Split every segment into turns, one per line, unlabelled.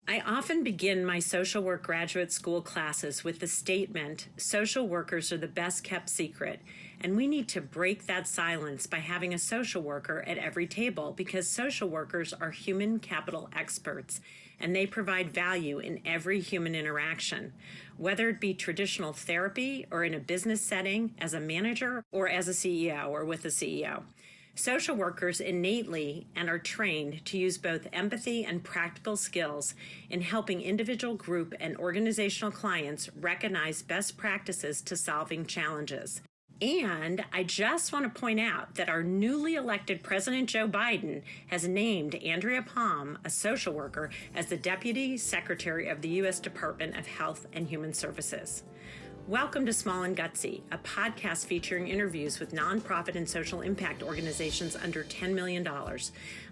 I often begin my social work graduate school classes with the statement, social workers are the best kept secret, and we need to break that silence by having a social worker at every table because social workers are human capital experts and they provide value in every human interaction, whether it be traditional therapy or in a business setting as a manager or as a CEO or with a CEO. Social workers innately and are trained to use both empathy and practical skills in helping individual, group, and organizational clients recognize best practices to solving challenges. And I just want to point out that our newly elected President Joe Biden has named Andrea Palm, a social worker, as the Deputy Secretary of the U.S. Department of Health and Human Services. Welcome to Small and Gutsy, a podcast featuring interviews with nonprofit and social impact organizations under $10 million.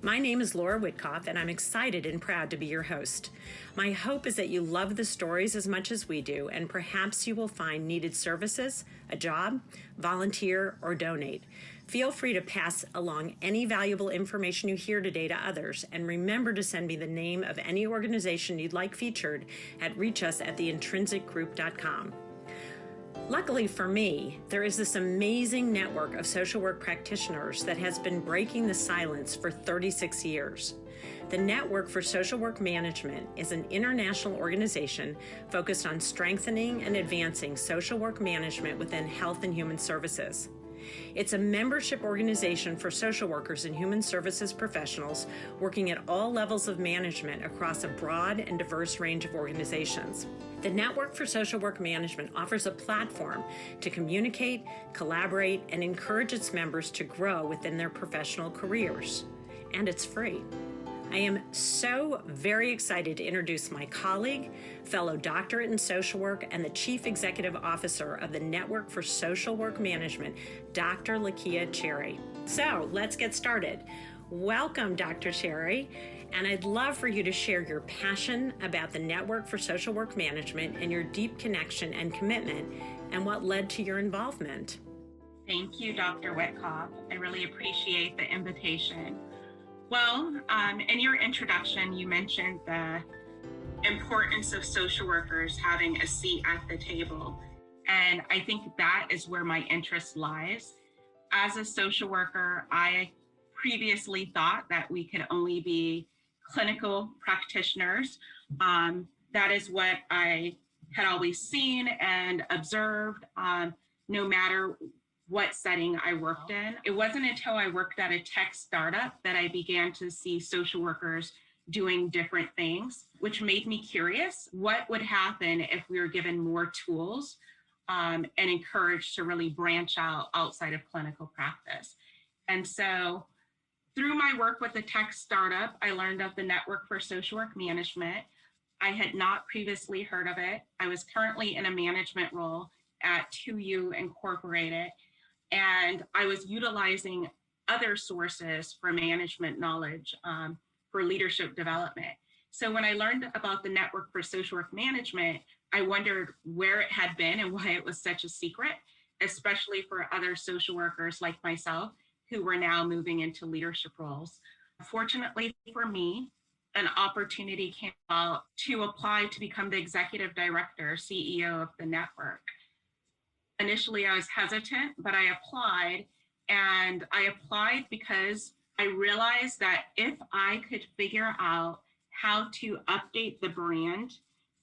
My name is Laura Witkoff, and I'm excited and proud to be your host. My hope is that you love the stories as much as we do, and perhaps you will find needed services, a job, volunteer, or donate. Feel free to pass along any valuable information you hear today to others, and remember to send me the name of any organization you'd like featured at reachus@theintrinsicgroup.com. Luckily for me, there is this amazing network of social work practitioners that has been breaking the silence for 36 years. The Network for Social Work Management is an international organization focused on strengthening and advancing social work management within health and human services. It's a membership organization for social workers and human services professionals working at all levels of management across a broad and diverse range of organizations. The Network for Social Work Management offers a platform to communicate, collaborate, and encourage its members to grow within their professional careers. And it's free. I am so very excited to introduce my colleague, fellow doctorate in social work, and the Chief Executive Officer of the Network for Social Work Management, Dr. Lakia Cherry. So let's get started. Welcome, Dr. Cherry, and I'd love for you to share your passion about the Network for Social Work Management and your deep connection and commitment and what led to your involvement.
Thank you, Dr. Witkoff. I really appreciate the invitation. Well, in your introduction, you mentioned the importance of social workers having a seat at the table. And I think that is where my interest lies. As a social worker, I previously thought that we could only be clinical practitioners. That is what I had always seen and observed, no matter what setting I worked in. It wasn't until I worked at a tech startup that I began to see social workers doing different things, which made me curious what would happen if we were given more tools and encouraged to really branch out outside of clinical practice. And so through my work with the tech startup, I learned of the Network for Social Work Management. I had not previously heard of it. I was currently in a management role at 2U Incorporated, and I was utilizing other sources for management knowledge for leadership development. So when I learned about the Network for Social Work Management, I wondered where it had been and why it was such a secret, especially for other social workers like myself who were now moving into leadership roles. Fortunately for me, an opportunity came out to apply to become the executive director, CEO of the network. Initially, I was hesitant, but I applied, and I applied because I realized that if I could figure out how to update the brand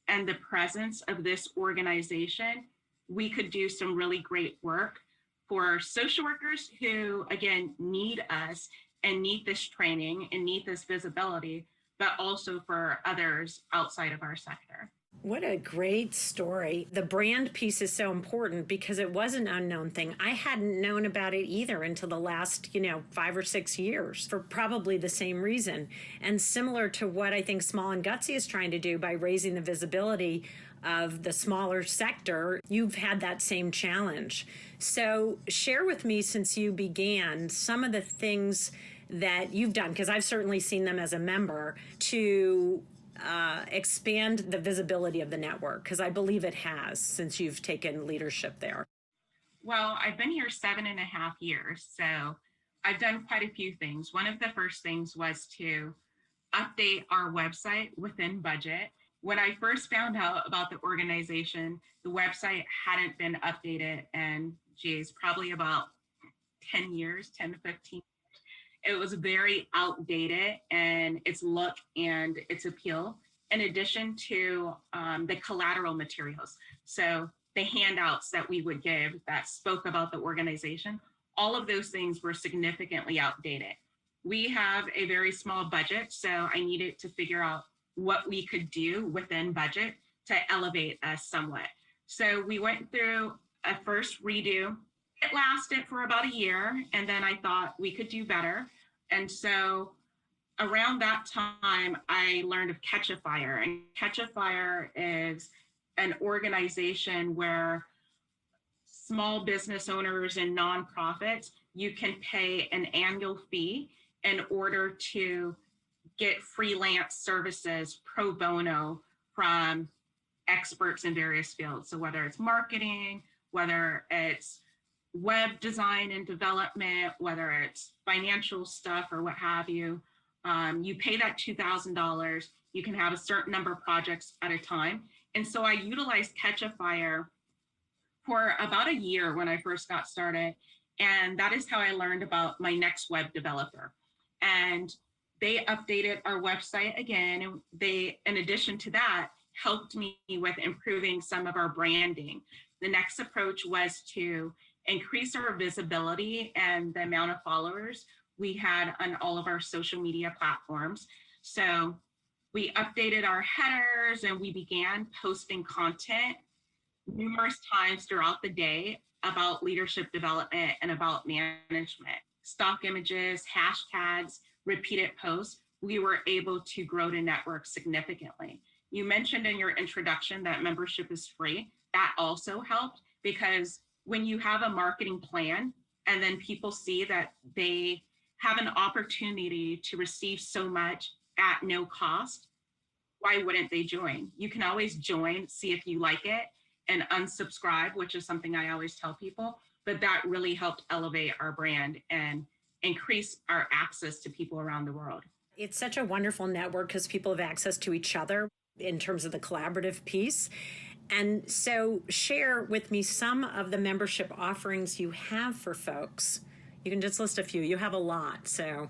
and the presence of this organization, we could do some really great work for social workers who, again, need us and need this training and need this visibility, but also for others outside of our sector.
What a great story. The brand piece is so important because it was an unknown thing. I hadn't known about it either until the last, 5 or 6 years for probably the same reason. And similar to what I think Small and Gutsy is trying to do by raising the visibility of the smaller sector, you've had that same challenge. So share with me, since you began, some of the things that you've done, because I've certainly seen them as a member, to expand the visibility of the network, because I believe it has since you've taken leadership there.
Well, I've been here 7.5 years, so I've done quite a few things. One of the first things was to update our website within budget. When I first found out about the organization, the website hadn't been updated and geez, probably about 10 years, 10 to 15. It was very outdated in its look and its appeal, in addition to the collateral materials. So the handouts that we would give that spoke about the organization, all of those things were significantly outdated. We have a very small budget, so I needed to figure out what we could do within budget to elevate us somewhat. So we went through a first redo. It lasted for about a year, and then I thought we could do better. And so around that time, I learned of Catch a Fire. And Catch a Fire is an organization where small business owners and nonprofits, you can pay an annual fee in order to get freelance services pro bono from experts in various fields. So whether it's marketing, whether it's web design and development, whether it's financial stuff or what have you, you pay that $2,000. You can have a certain number of projects at a time. And so I utilized Catch a Fire for about a year when I first got started. And that is how I learned about my next web developer. And they updated our website again. And they, in addition to that, helped me with improving some of our branding. The next approach was to increase our visibility and the amount of followers we had on all of our social media platforms. So we updated our headers and we began posting content numerous times throughout the day about leadership development and about management. Stock images, hashtags, repeated posts, we were able to grow the network significantly. You mentioned in your introduction that membership is free. That also helped because when you have a marketing plan and then people see that they have an opportunity to receive so much at no cost, why wouldn't they join? You can always join, see if you like it, and unsubscribe, which is something I always tell people, but that really helped elevate our brand and increase our access to people around the world.
It's such a wonderful network because people have access to each other in terms of the collaborative piece. And so share with me some of the membership offerings you have for folks. You can just list a few. You have a lot, so.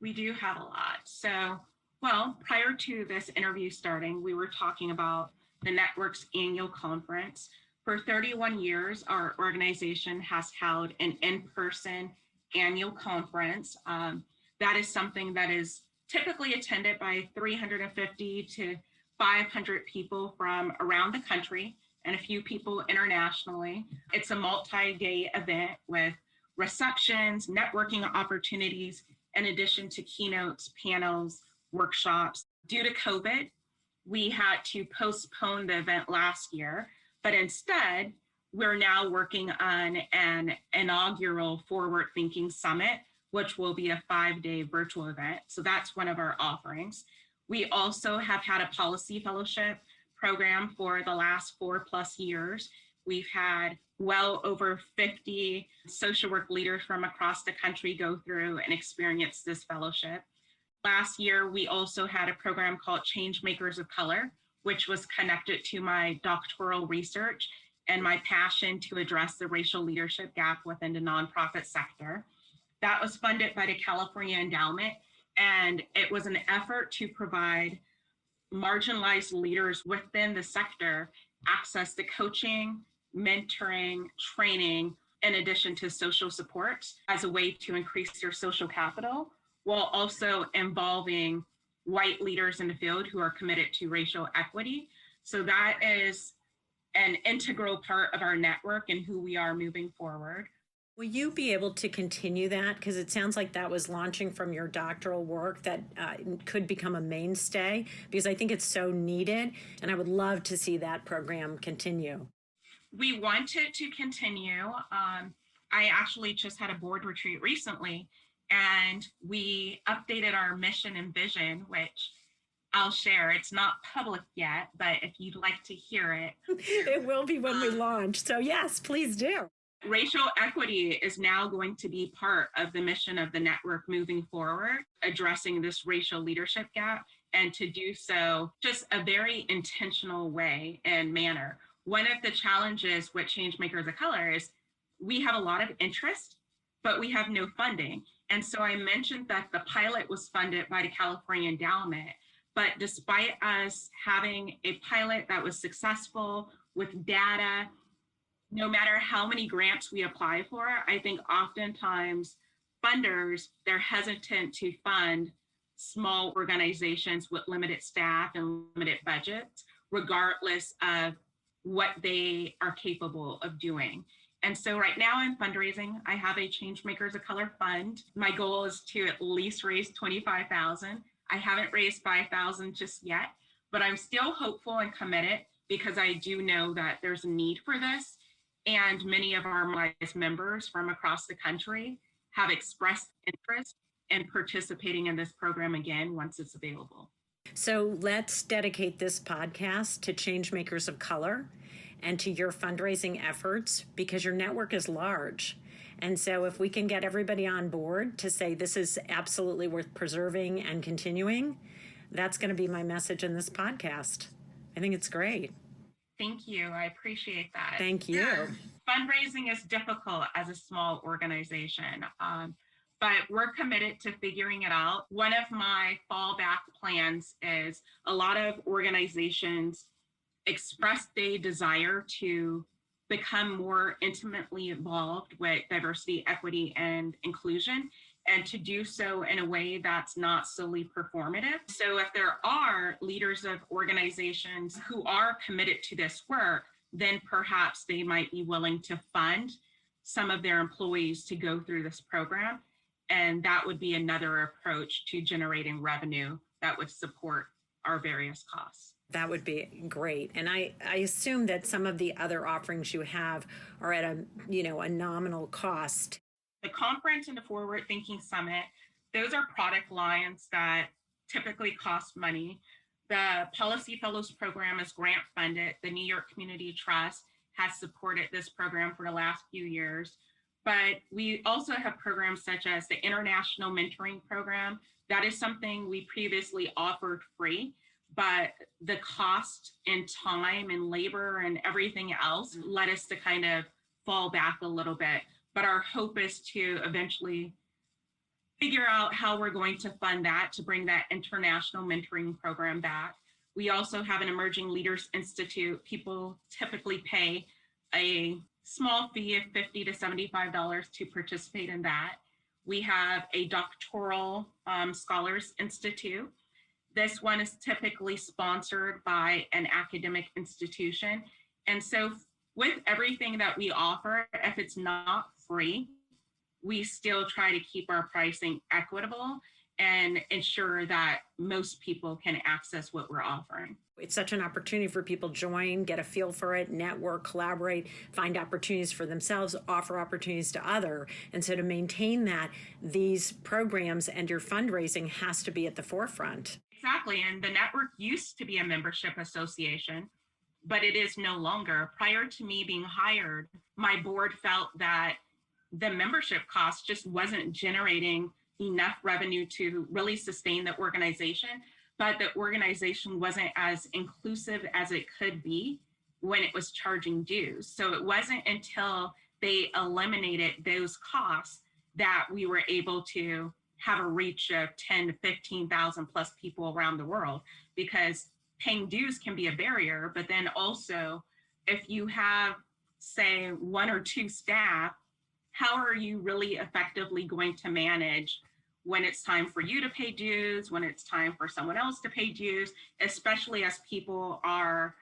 We do have a lot. So, well, prior to this interview starting, we were talking about the network's annual conference. For 31 years, our organization has held an in-person annual conference. That is something that is typically attended by 350 to 500 people from around the country and a few people internationally. It's a multi-day event with receptions, networking opportunities, in addition to keynotes, panels, workshops. Due to COVID, we had to postpone the event last year, but instead, we're now working on an inaugural Forward Thinking Summit, which will be a 5-day virtual event. So that's one of our offerings. We also have had a policy fellowship program for the last 4+ years. We've had well over 50 social work leaders from across the country go through and experience this fellowship. Last year, we also had a program called Change Makers of Color, which was connected to my doctoral research and my passion to address the racial leadership gap within the nonprofit sector. That was funded by the California Endowment, and it was an effort to provide marginalized leaders within the sector access to coaching, mentoring, training, in addition to social support as a way to increase their social capital, while also involving white leaders in the field who are committed to racial equity. So that is an integral part of our network and who we are moving forward.
Will you be able to continue that? Because it sounds like that was launching from your doctoral work that could become a mainstay, because I think it's so needed, and I would love to see that program continue.
We want it to continue. I actually just had a board retreat recently, and we updated our mission and vision, which I'll share. It's not public yet, but if you'd like to hear it.
It will be when we launch. So yes, please do.
Racial equity is now going to be part of the mission of the network moving forward, addressing this racial leadership gap, and to do so just a very intentional way and manner. One of the challenges with Changemakers of Color is we have a lot of interest, but we have no funding. And so I mentioned that the pilot was funded by the California Endowment, but despite us having a pilot that was successful with data, no matter how many grants we apply for, I think oftentimes funders, they're hesitant to fund small organizations with limited staff and limited budgets, regardless of what they are capable of doing. And so right now I'm fundraising. I have a Changemakers of Color fund. My goal is to at least raise $25,000. I haven't raised $5,000 just yet, but I'm still hopeful and committed because I do know that there's a need for this. And many of our marginalized members from across the country have expressed interest in participating in this program again once it's available.
So let's dedicate this podcast to Changemakers of Color and to your fundraising efforts, because your network is large. And so if we can get everybody on board to say this is absolutely worth preserving and continuing, that's going to be my message in this podcast. I think it's great.
Thank you. I appreciate that.
Thank you.
Fundraising is difficult as a small organization, but we're committed to figuring it out. One of my fallback plans is a lot of organizations express their desire to become more intimately involved with diversity, equity, and inclusion, and to do so in a way that's not solely performative. So if there are leaders of organizations who are committed to this work, then perhaps they might be willing to fund some of their employees to go through this program. And that would be another approach to generating revenue that would support our various costs.
That would be great. And I assume that some of the other offerings you have are at a nominal cost.
The conference and the Forward Thinking Summit, those are product lines that typically cost money. The Policy Fellows program is grant funded. The New York Community Trust has supported this program for the last few years. But we also have programs such as the International Mentoring Program. That is something we previously offered free, but the cost and time and labor and everything else led us to kind of fall back a little bit. But our hope is to eventually figure out how we're going to fund that to bring that international mentoring program back. We also have an Emerging Leaders Institute. People typically pay a small fee of $50 to $75 to participate in that. We have a Doctoral Scholars Institute. This one is typically sponsored by an academic institution. And so with everything that we offer, if it's not free, we still try to keep our pricing equitable and ensure that most people can access what we're offering.
It's such an opportunity for people to join, get a feel for it, network, collaborate, find opportunities for themselves, offer opportunities to others. And so to maintain that, these programs and your fundraising has to be at the forefront.
Exactly. And the network used to be a membership association, but it is no longer. Prior to me being hired, my board felt that the membership cost just wasn't generating enough revenue to really sustain the organization, but the organization wasn't as inclusive as it could be when it was charging dues. So it wasn't until they eliminated those costs that we were able to have a reach of 10 to 15,000 plus people around the world, because paying dues can be a barrier, but then also if you have, say, one or two staff, how are you really effectively going to manage when it's time for you to pay dues, when it's time for someone else to pay dues, especially as people are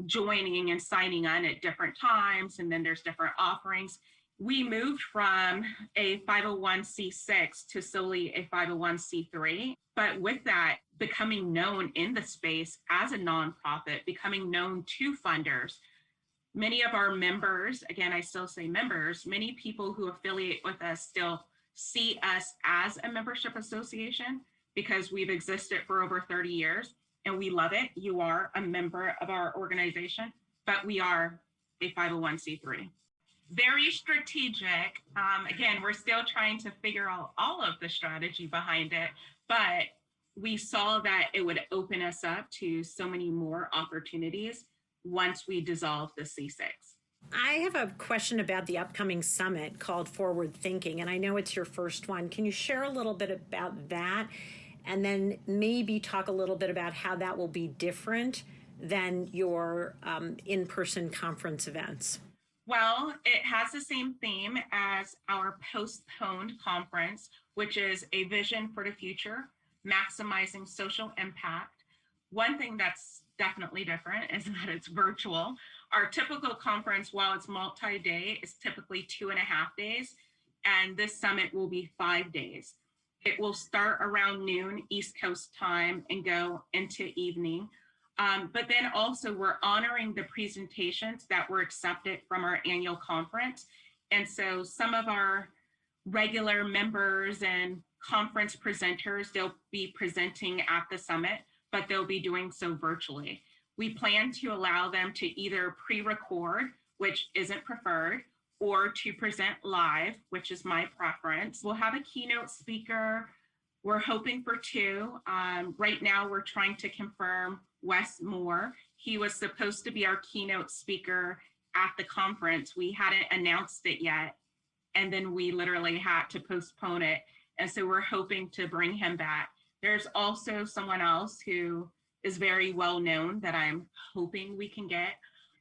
joining and signing on at different times, and then there's different offerings. We moved from a 501c6 to solely a 501c3, but with that, becoming known in the space as a nonprofit, becoming known to funders, many of our members, again, I still say members, many people who affiliate with us still see us as a membership association because we've existed for over 30 years and we love it. You are a member of our organization, but we are a 501c3. Very strategic. Again, we're still trying to figure out all of the strategy behind it, but we saw that it would open us up to so many more opportunities once we dissolve the C6.
I have a question about the upcoming summit called Forward Thinking, and I know it's your first one. Can you share a little bit about that? And then maybe talk a little bit about how that will be different than your in person conference events.
Well, it has the same theme as our postponed conference, which is a vision for the future, maximizing social impact. One thing that's definitely different is that it's virtual. Our typical conference, while it's multi-day, is typically 2.5 days, and this summit will be 5 days. It will start around noon East Coast time and go into evening. But then also we're honoring the presentations that were accepted from our annual conference. And so some of our regular members and conference presenters, they'll be presenting at the summit, but they'll be doing so virtually. We plan to allow them to either pre-record, which isn't preferred, or to present live, which is my preference. We'll have a keynote speaker. We're hoping for 2. Right now, we're trying to confirm Wes Moore. He was supposed to be our keynote speaker at the conference. We hadn't announced it yet, and then we literally had to postpone it. And so we're hoping to bring him back. There's also someone else who is very well known that I'm hoping we can get.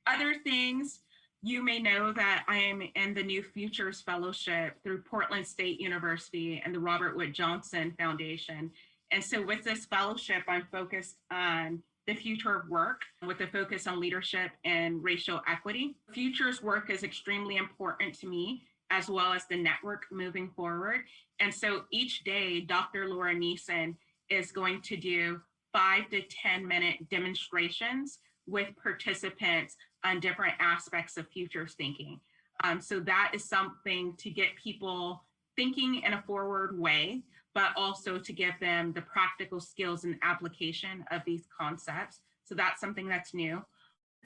Other things, you may know that I am in the New Futures Fellowship through Portland State University and the Robert Wood Johnson Foundation. And so with this fellowship, I'm focused on the future of work with a focus on leadership and racial equity. Futures work is extremely important to me, as well as the network moving forward. And so each day, Dr. Laura Neeson is going to do 5 to 10 minute demonstrations with participants on different aspects of futures thinking. So that is something to get people thinking in a forward way, but also to give them the practical skills and application of these concepts. So that's something that's new.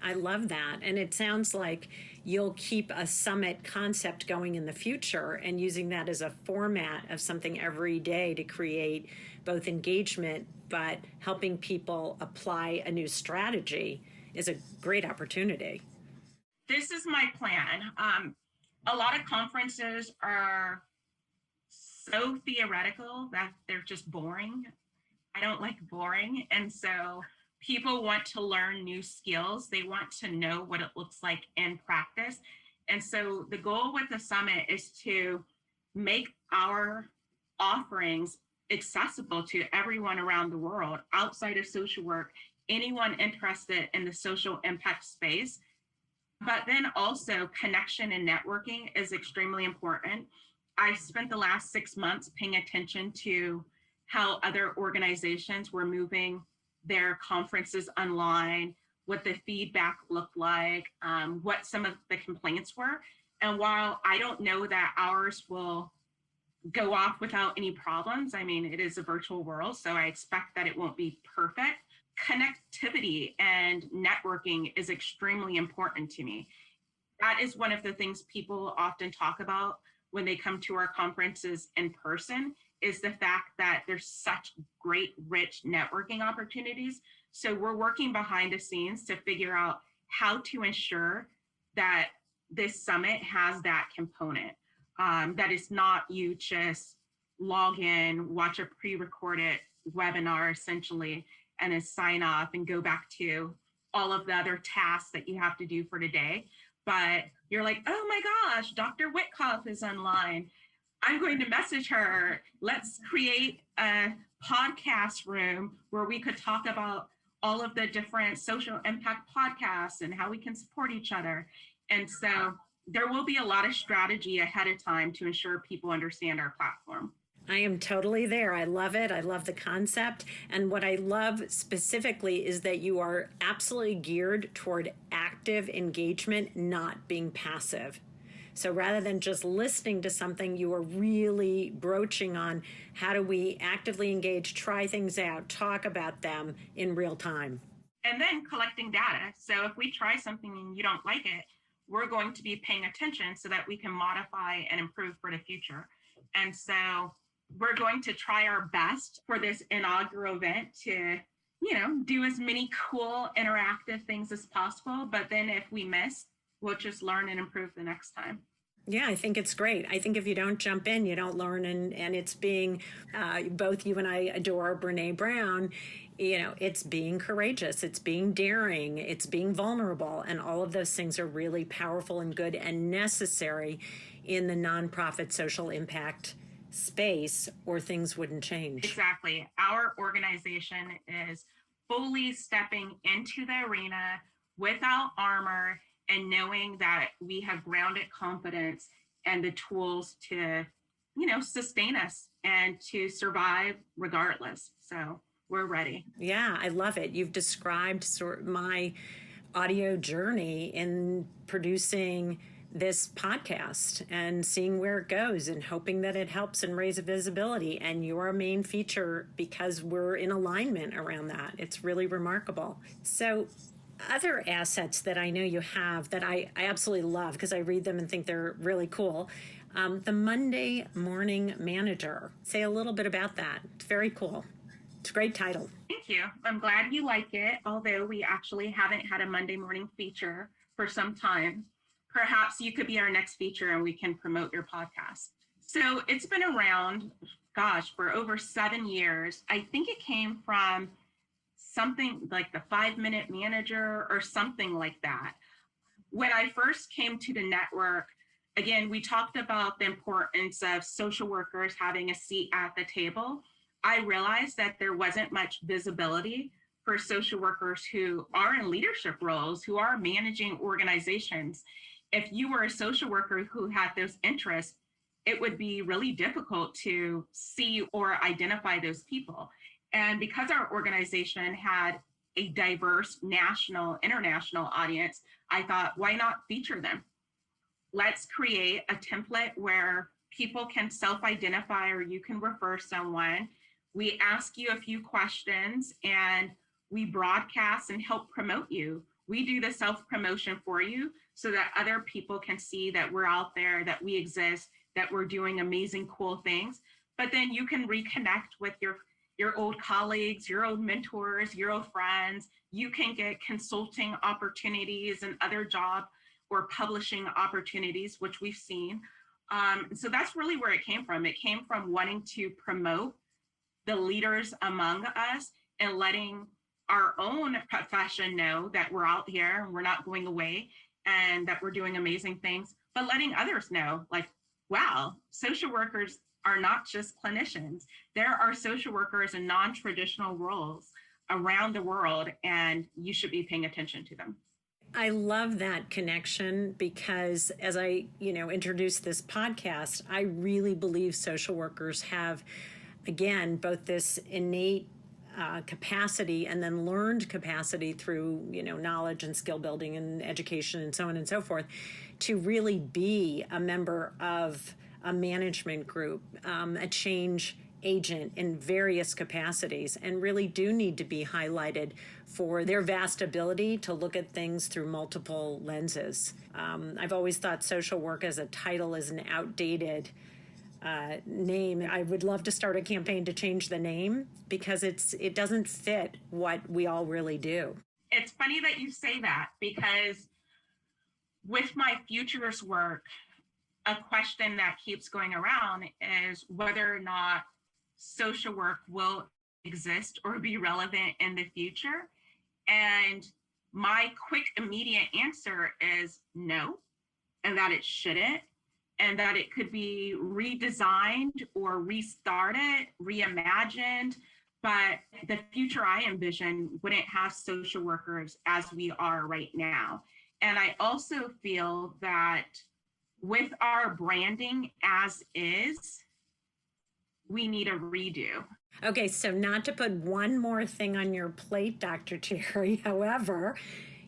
I love that. And it sounds like you'll keep a summit concept going in the future and using that as a format of something every day to create both engagement, but helping people apply a new strategy is a great opportunity.
This is my plan. A lot of conferences are so theoretical that they're just boring. I don't like boring. And so people want to learn new skills. They want to know what it looks like in practice. And so the goal with the summit is to make our offerings accessible to everyone around the world outside of social work, anyone interested in the social impact space. But then also connection and networking is extremely important. I spent the last 6 months paying attention to how other organizations were moving their conferences online, what the feedback looked like, what some of the complaints were. And while I don't know that ours will go off without any problems, I mean, it is a virtual world, so I expect that it won't be perfect. Connectivity and networking is extremely important to me. That is one of the things people often talk about when they come to our conferences in person, is the fact that there's such great, rich networking opportunities. So we're working behind the scenes to figure out how to ensure that this summit has that component, that it's not you just log in, watch a pre-recorded webinar essentially, and then sign off and go back to all of the other tasks that you have to do for today. But you're like, oh my gosh, Dr. Witkoff is online. I'm going to message her. Let's create a podcast room where we could talk about all of the different social impact podcasts and how we can support each other. And so there will be a lot of strategy ahead of time to ensure people understand our platform.
I am totally there. I love it. I love the concept. And what I love specifically is that you are absolutely geared toward active engagement, not being passive. So rather than just listening to something, you are really broaching on how do we actively engage, try things out, talk about them in real time.
And then collecting data. So if we try something and you don't like it, we're going to be paying attention so that we can modify and improve for the future. And so we're going to try our best for this inaugural event to, do as many cool interactive things as possible. But then if we miss, we'll just learn and improve the next time.
Yeah, I think it's great. I think if you don't jump in, you don't learn. And it's being, both you and I adore Brene Brown, it's being courageous, it's being daring, it's being vulnerable. And all of those things are really powerful and good and necessary in the nonprofit social impact space, or things wouldn't change.
Exactly. Our organization is fully stepping into the arena without armor and knowing that we have grounded confidence and the tools to, sustain us and to survive regardless. So we're ready.
Yeah, I love it. You've described sort of my audio journey in producing this podcast and seeing where it goes and hoping that it helps and raise visibility. And you're a main feature because we're in alignment around that. It's really remarkable. So other assets that I know you have that I absolutely love because I read them and think they're really cool. The Monday Morning Manager. Say a little bit about that. It's very cool. It's a great title.
Thank you. I'm glad you like it, although we actually haven't had a Monday morning feature for some time. Perhaps you could be our next feature and we can promote your podcast. So it's been around, for over 7 years. I think it came from something like the 5-Minute Manager or something like that. When I first came to the network, again, we talked about the importance of social workers having a seat at the table. I realized that there wasn't much visibility for social workers who are in leadership roles, who are managing organizations. If you were a social worker who had those interests, it would be really difficult to see or identify those people. And because our organization had a diverse national, international audience, I thought, why not feature them? Let's create a template where people can self-identify or you can refer someone. We ask you a few questions and we broadcast and help promote you. We do the self-promotion for you so that other people can see that we're out there, that we exist, that we're doing amazing, cool things. But then you can reconnect with your old colleagues, your old mentors, your old friends. You can get consulting opportunities and other job or publishing opportunities, which we've seen. So that's really where it came from. It came from wanting to promote the leaders among us and letting our own profession know that we're out here and we're not going away and that we're doing amazing things, but letting others know, like, wow, social workers are not just clinicians. There are social workers in non-traditional roles around the world, and you should be paying attention to them.
I love that connection because as I, introduce this podcast, I really believe social workers have, again, both this innate capacity and then learned capacity through, knowledge and skill building and education and so on and so forth, to really be a member of a management group, a change agent in various capacities, and really do need to be highlighted for their vast ability to look at things through multiple lenses. I've always thought social work as a title is an outdated name. I would love to start a campaign to change the name because it doesn't fit what we all really do.
It's funny that you say that because with my futures work, a question that keeps going around is whether or not social work will exist or be relevant in the future. And my quick, immediate answer is no, and that it shouldn't, and that it could be redesigned or restarted, reimagined. But the future I envision wouldn't have social workers as we are right now. And I also feel that with our branding as is, we need a redo.
Okay, so not to put one more thing on your plate, Dr. Cherry, however,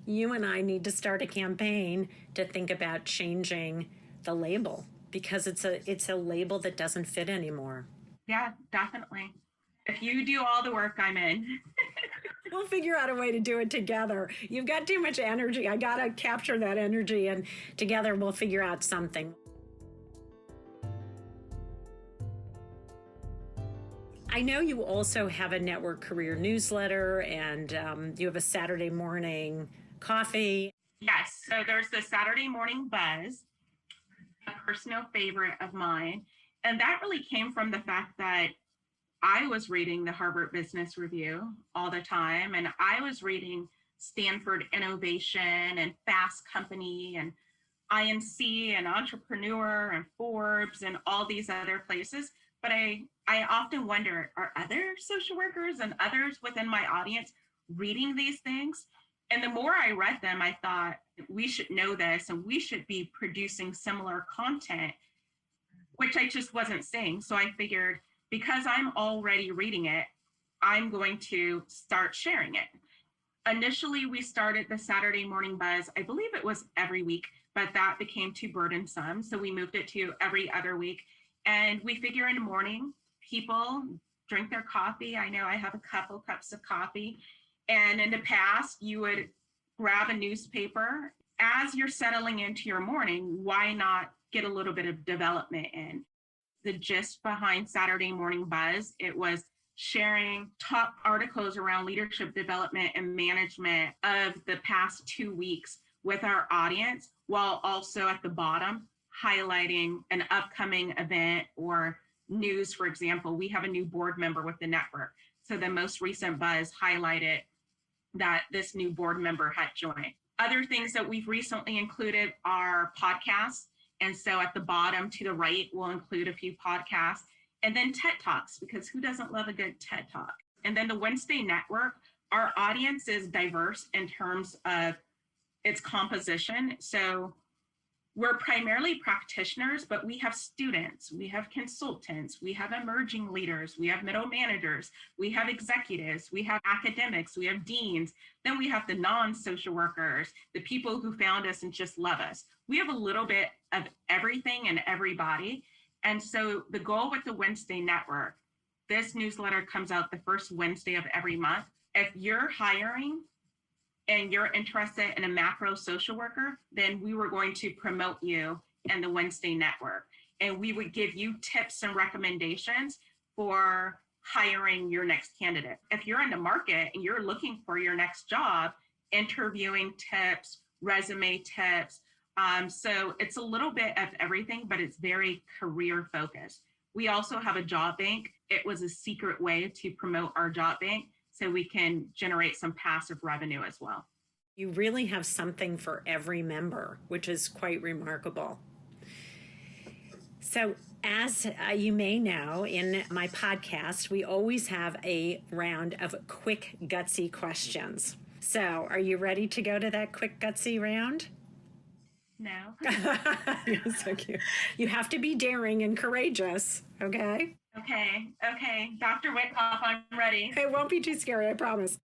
you and I need to start a campaign to think about changing the label because it's a label that doesn't fit anymore.
Yeah, definitely. If you do all the work, I'm in.
We'll figure out a way to do it together. You've got too much energy. I got to capture that energy, and together we'll figure out something. I know you also have a network career newsletter, and you have a Saturday morning coffee.
Yes, so there's the Saturday Morning Buzz, a personal favorite of mine. And that really came from the fact that I was reading the Harvard Business Review all the time, and I was reading Stanford Innovation and Fast Company and INC and Entrepreneur and Forbes and all these other places. But I often wonder, are other social workers and others within my audience reading these things? And the more I read them, I thought we should know this and we should be producing similar content, which I just wasn't seeing. So I figured, because I'm already reading it, I'm going to start sharing it. Initially, we started the Saturday Morning Buzz. I believe it was every week, but that became too burdensome. So we moved it to every other week. And we figure in the morning, people drink their coffee. I know I have a couple cups of coffee. And in the past, you would grab a newspaper. As you're settling into your morning, why not get a little bit of development in? The gist behind Saturday Morning Buzz, it was sharing top articles around leadership development and management of the past 2 weeks with our audience, while also at the bottom highlighting an upcoming event or news. For example, we have a new board member with the network. So the most recent buzz highlighted that this new board member had joined. Other things that we've recently included are podcasts. And so at the bottom to the right, we'll include a few podcasts, and then TED Talks, because who doesn't love a good TED Talk? And then the Wednesday Network, our audience is diverse in terms of its composition. So we're primarily practitioners, but we have students, we have consultants, we have emerging leaders, we have middle managers, we have executives, we have academics, we have deans, then we have the non-social workers, the people who found us and just love us. We have a little bit of everything and everybody. And so the goal with the Wednesday Network, this newsletter comes out the first Wednesday of every month. If you're hiring and you're interested in a macro social worker, then we were going to promote you in the Wednesday Network. And we would give you tips and recommendations for hiring your next candidate. If you're in the market and you're looking for your next job, interviewing tips, resume tips. So it's a little bit of everything, but it's very career focused. We also have a job bank. It was a secret way to promote our job bank, so we can generate some passive revenue as well.
You really have something for every member, which is quite remarkable. So as you may know, in my podcast, we always have a round of quick, gutsy questions. So are you ready to go to that quick, gutsy round?
No.
You're so cute. You have to be daring and courageous, okay?
Okay. Dr. Whitcoff, I'm ready.
It won't be too scary, I promise.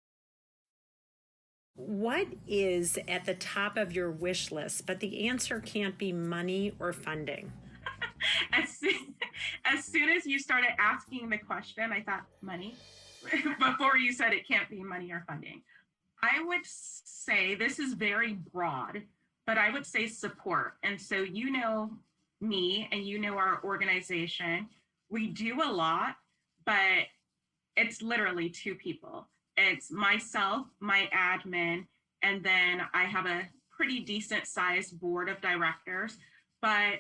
What is at the top of your wish list, but the answer can't be money or funding?
As soon as you started asking the question, I thought money. Before you said it can't be money or funding. I would say this is very broad, but I would say support. And so you know me and you know our organization. We do a lot, but it's literally two people. It's myself, my admin, and then I have a pretty decent sized board of directors. But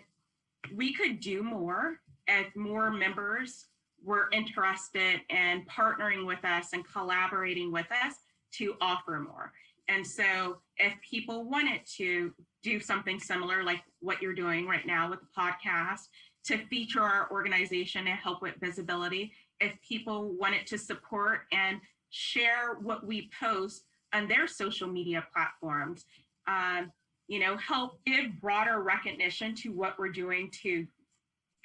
we could do more if more members were interested in partnering with us and collaborating with us to offer more. And so if people wanted to do something similar like what you're doing right now with the podcast, to feature our organization and help with visibility, if people wanted to support and share what we post on their social media platforms, help give broader recognition to what we're doing to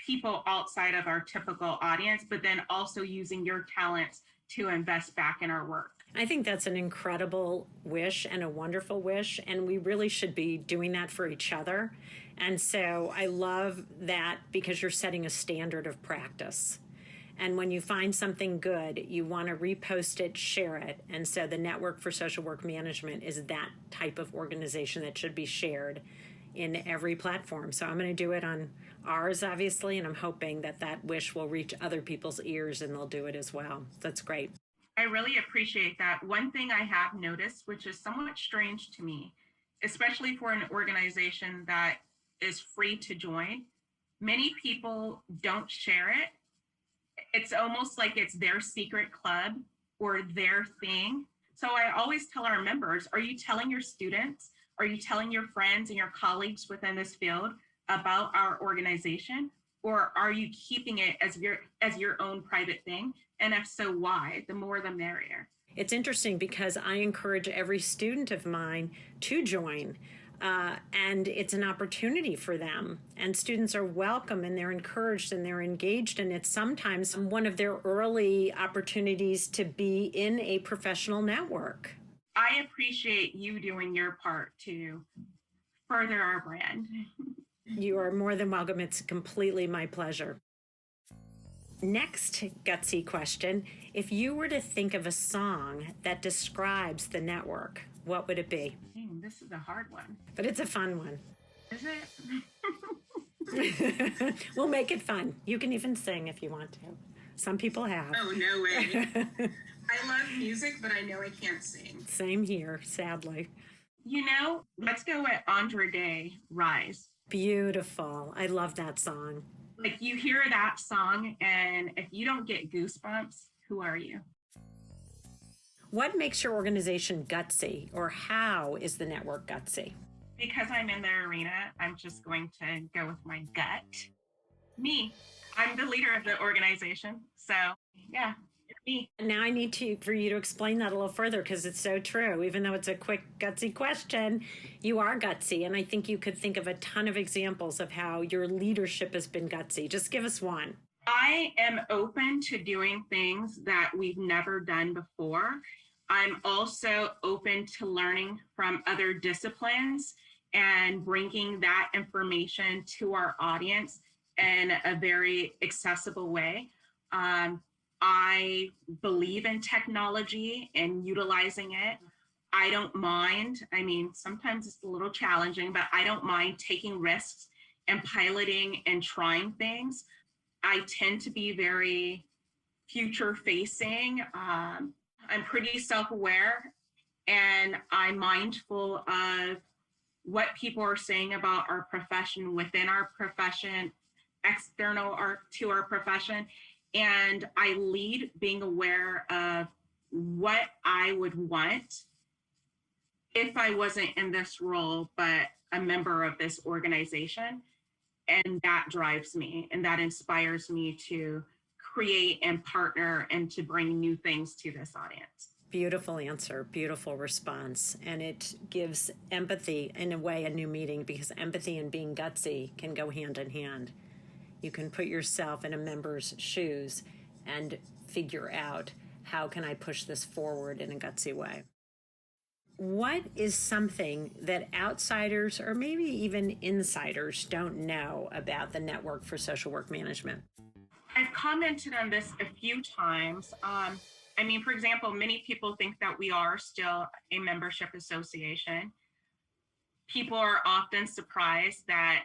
people outside of our typical audience, but then also using your talents to invest back in our work.
I think that's an incredible wish and a wonderful wish, and we really should be doing that for each other. And so I love that because you're setting a standard of practice. And when you find something good, you want to repost it, share it. And so the Network for Social Work Management is that type of organization that should be shared in every platform. So I'm going to do it on ours, obviously, and I'm hoping that that wish will reach other people's ears and they'll do it as well. That's great.
I really appreciate that. One thing I have noticed, which is somewhat strange to me, especially for an organization that is free to join, many people don't share it. It's almost like it's their secret club or their thing. So I always tell our members, are you telling your students? Are you telling your friends and your colleagues within this field about our organization? Or are you keeping it as your own private thing? And if so, why? The more the merrier.
It's interesting because I encourage every student of mine to join. And it's an opportunity for them. And students are welcome and they're encouraged and they're engaged. And it's sometimes one of their early opportunities to be in a professional network.
I appreciate you doing your part to further our brand.
You are more than welcome. It's completely my pleasure. Next gutsy question. If you were to think of a song that describes the network, what would it be?
This is a hard one.
But it's a fun one.
Is it?
We'll make it fun. You can even sing if you want to. Some people have.
Oh, no way. I love music, but I know I can't sing.
Same here, sadly.
Let's go with Andra Day, Rise.
Beautiful. I love that song.
Like, you hear that song, and if you don't get goosebumps, who are you?
What makes your organization gutsy, or how is the network gutsy?
Because I'm in the arena, I'm just going to go with my gut. Me. I'm the leader of the organization. So, yeah, it's me.
Now I need for you to explain that a little further because it's so true. Even though it's a quick, gutsy question, you are gutsy. And I think you could think of a ton of examples of how your leadership has been gutsy. Just give us one.
I am open to doing things that we've never done before. I'm also open to learning from other disciplines and bringing that information to our audience in a very accessible way. I believe in technology and utilizing it. I don't mind. I mean, sometimes it's a little challenging, but I don't mind taking risks and piloting and trying things. I tend to be very future facing. I'm pretty self-aware and I'm mindful of what people are saying about our profession, within our profession, external to our profession. And I lead being aware of what I would want if I wasn't in this role, but a member of this organization. And that drives me and that inspires me to create and partner and to bring new things to this audience.
Beautiful answer, beautiful response. And it gives empathy, in a way, a new meaning, because empathy and being gutsy can go hand in hand. You can put yourself in a member's shoes and figure out, how can I push this forward in a gutsy way? What is something that outsiders or maybe even insiders don't know about the Network for Social Work Management?
I've commented on this a few times. For example, many people think that we are still a membership association. People are often surprised that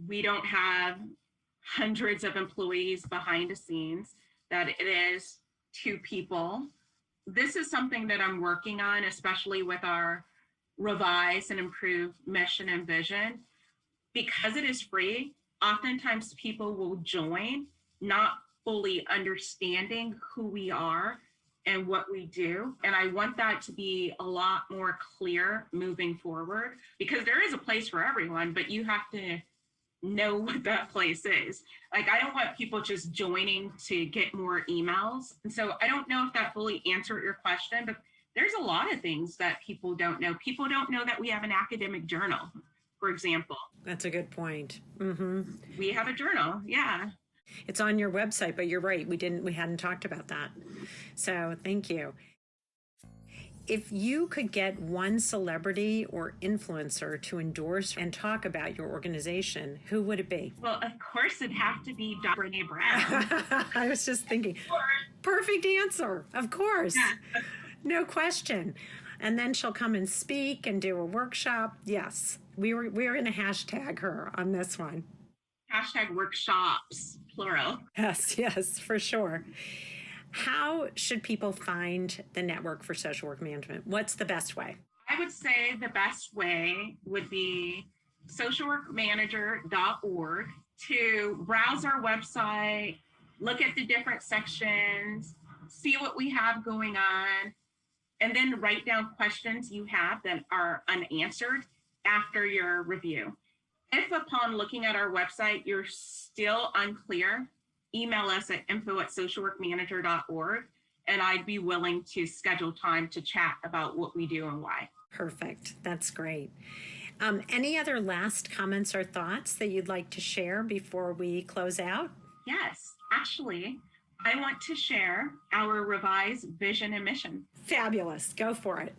we don't have hundreds of employees behind the scenes, that it is 2 people. This is something that I'm working on, especially with our revised and improved mission and vision. Because it is free, oftentimes people will join not fully understanding who we are and what we do. And I want that to be a lot more clear moving forward, because there is a place for everyone, but you have to know what that place is. Like, I don't want people just joining to get more emails. And so I don't know if that fully answered your question, but there's a lot of things that people don't know. People don't know that we have an academic journal, for example.
That's a good point. Mm-hmm.
We have a journal, yeah.
It's on your website, but you're right. We hadn't talked about that. So thank you. If you could get one celebrity or influencer to endorse and talk about your organization, who would it be?
Well, of course, it'd have to be Dr. Brene Brown.
I was just thinking, perfect answer, of course.
Yeah.
No question. And then she'll come and speak and do a workshop. Yes, we're going to hashtag her on this one.
Hashtag workshops, plural.
Yes, for sure. How should people find the Network for Social Work Management? What's the best way?
I would say the best way would be socialworkmanager.org to browse our website, look at the different sections, see what we have going on, and then write down questions you have that are unanswered after your review. If upon looking at our website, you're still unclear, email us at info@socialworkmanager.org, and I'd be willing to schedule time to chat about what we do and why.
Perfect. That's great. Any other last comments or thoughts that you'd like to share before we close out?
Yes, actually, I want to share our revised vision and mission.
Fabulous. Go for it.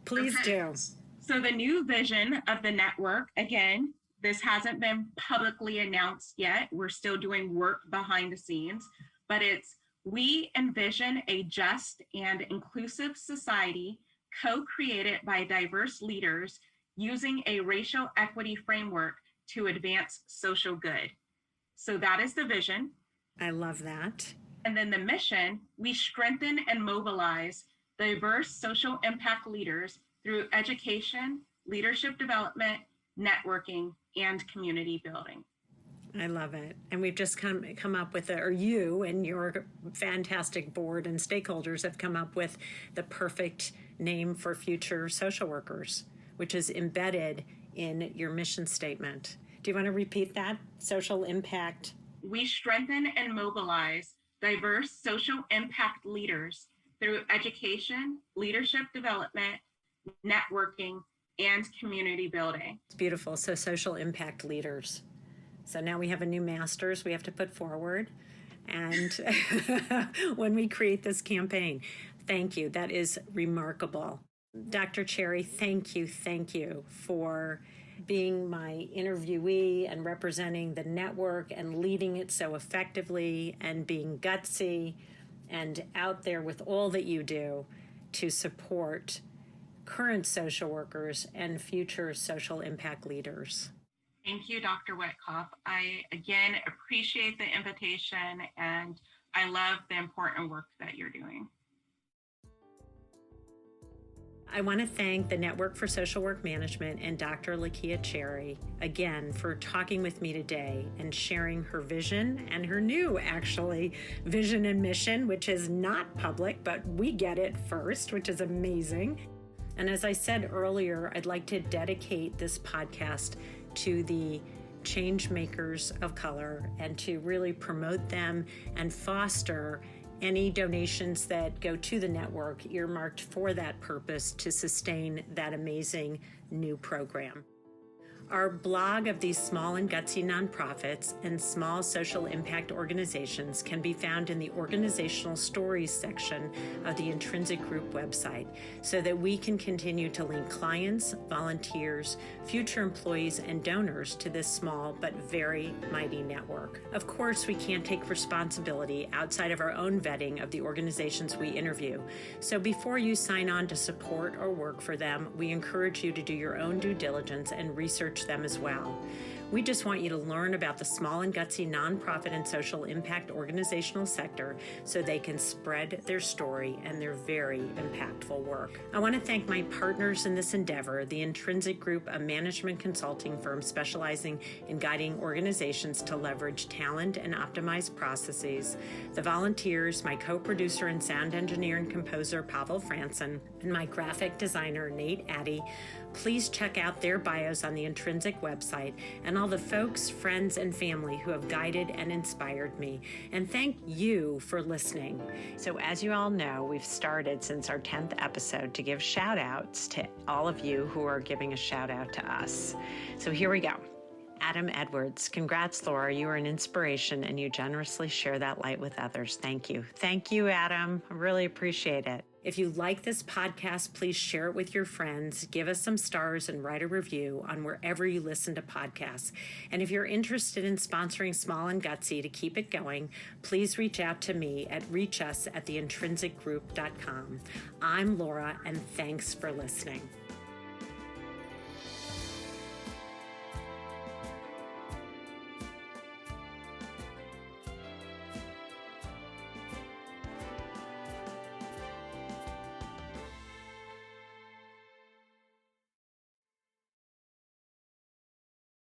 Please
Okay.
do.
So the new vision of the network, again, this hasn't been publicly announced yet. We're still doing work behind the scenes, but it's we envision a just and inclusive society co-created by diverse leaders using a racial equity framework to advance social good. So that is the vision.
I love that.
And then the mission, we strengthen and mobilize diverse social impact leaders through education, leadership development, networking, and community building.
I love it. And we've just come up with, or you and your fantastic board and stakeholders have come up with the perfect name for future social workers, which is embedded in your mission statement. Do you want to repeat that? Social impact.
We strengthen and mobilize diverse social impact leaders through education, leadership development, networking, and community building.
It's beautiful. So social impact leaders. So now we have a new masters we have to put forward. And when we create this campaign, thank you. That is remarkable. Dr. Cherry, thank you for being my interviewee and representing the network and leading it so effectively and being gutsy and out there with all that you do to support current social workers and future social impact leaders.
Thank you, Dr. Wetkoff. I, again, appreciate the invitation, and I love the important work that you're doing.
I want to thank the Network for Social Work Management and Dr. Lakia Cherry again for talking with me today and sharing her vision and her new, actually, vision and mission, which is not public, but we get it first, which is amazing. And as I said earlier, I'd like to dedicate this podcast to the change makers of color and to really promote them and foster any donations that go to the network earmarked for that purpose to sustain that amazing new program. Our blog of these small and gutsy nonprofits and small social impact organizations can be found in the organizational stories section of the Intrinsic Group website so that we can continue to link clients, volunteers, future employees, and donors to this small but very mighty network. Of course, we can't take responsibility outside of our own vetting of the organizations we interview. So before you sign on to support or work for them, we encourage you to do your own due diligence and research them as well. We just want you to learn about the small and gutsy nonprofit and social impact organizational sector so they can spread their story and their very impactful work. I want to thank my partners in this endeavor, the Intrinsic Group, a management consulting firm specializing in guiding organizations to leverage talent and optimize processes, the volunteers, my co-producer and sound engineer and composer Pavel Franson, and my graphic designer Nate Addy. Please check out their bios on the Intrinsic website and all the folks, friends, and family who have guided and inspired me. And thank you for listening. So as you all know, we've started since our 10th episode to give shout outs to all of you who are giving a shout out to us. So here we go. Adam Edwards, congrats, Laura. You are an inspiration and you generously share that light with others. Thank you. Thank you, Adam. I really appreciate it. If you like this podcast, please share it with your friends, give us some stars, and write a review on wherever you listen to podcasts. And if you're interested in sponsoring Small and Gutsy to keep it going, please reach out to me at reachus@theintrinsicgroup.com. I'm Laura, and thanks for listening.